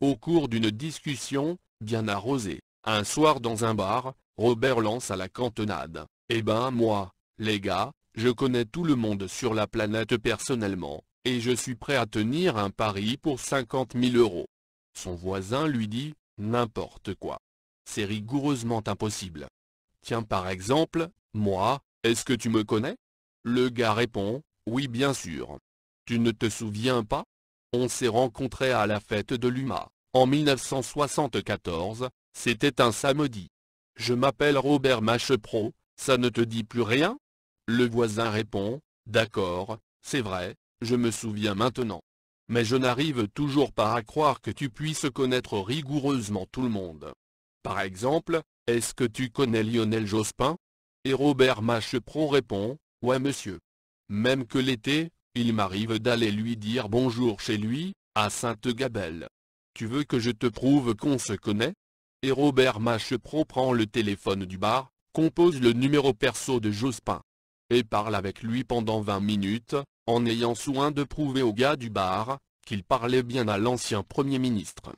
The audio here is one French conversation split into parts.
Au cours d'une discussion, bien arrosée, un soir dans un bar, Robert lance à la cantonade: « Eh ben moi, les gars, je connais tout le monde sur la planète personnellement, et je suis prêt à tenir un pari pour 50 000 €. Son voisin lui dit: « N'importe quoi. C'est rigoureusement impossible. Tiens par exemple, moi, est-ce que tu me connais ?» Le gars répond: « Oui bien sûr. Tu ne te souviens pas? On s'est rencontrés à la fête de l'UMA, en 1974, c'était un samedi. Je m'appelle Robert Machepro, ça ne te dit plus rien ?» Le voisin répond: « D'accord, c'est vrai, je me souviens maintenant. Mais je n'arrive toujours pas à croire que tu puisses connaître rigoureusement tout le monde. Par exemple, est-ce que tu connais Lionel Jospin ?» Et Robert Machepro répond: « Ouais monsieur. Même que l'été, il m'arrive d'aller lui dire bonjour chez lui, à Sainte-Gabelle. Tu veux que je te prouve qu'on se connaît ?» Et Robert Machepro prend le téléphone du bar, compose le numéro perso de Jospin, et parle avec lui pendant 20 minutes, en ayant soin de prouver au gars du bar qu'il parlait bien à l'ancien Premier ministre.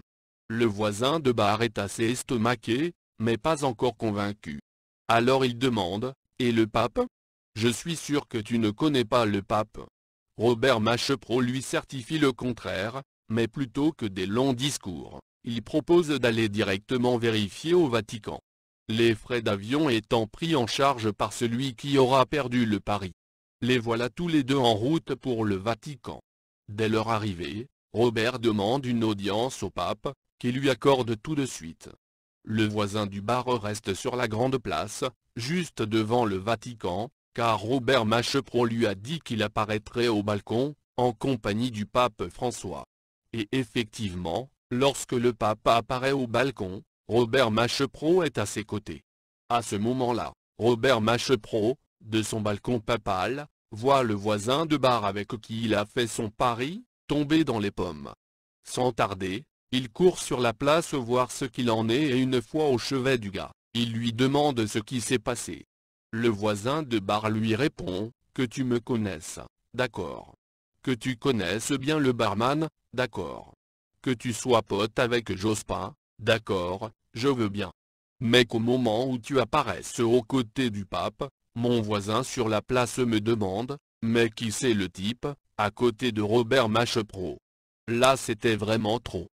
Le voisin de bar est assez estomaqué, mais pas encore convaincu. Alors il demande: « Et le pape ? Je suis sûr que tu ne connais pas le pape. » Robert Machepro lui certifie le contraire, mais plutôt que des longs discours, il propose d'aller directement vérifier au Vatican, les frais d'avion étant pris en charge par celui qui aura perdu le pari. Les voilà tous les deux en route pour le Vatican. Dès leur arrivée, Robert demande une audience au pape, qui lui accorde tout de suite. Le voisin du bar reste sur la grande place, juste devant le Vatican, car Robert Machepro lui a dit qu'il apparaîtrait au balcon, en compagnie du pape François. Et effectivement, lorsque le pape apparaît au balcon, Robert Machepro est à ses côtés. À ce moment-là, Robert Machepro, de son balcon papal, voit le voisin de bar avec qui il a fait son pari, tomber dans les pommes. Sans tarder, il court sur la place voir ce qu'il en est et une fois au chevet du gars, il lui demande ce qui s'est passé. Le voisin de bar lui répond: « Que tu me connaisses, d'accord. Que tu connaisses bien le barman, d'accord. Que tu sois pote avec Jospin, d'accord, je veux bien. Mais qu'au moment où tu apparaisses aux côtés du pape, mon voisin sur la place me demande: « Mais qui c'est le type, à côté de Robert Machepro ?» Là c'était vraiment trop.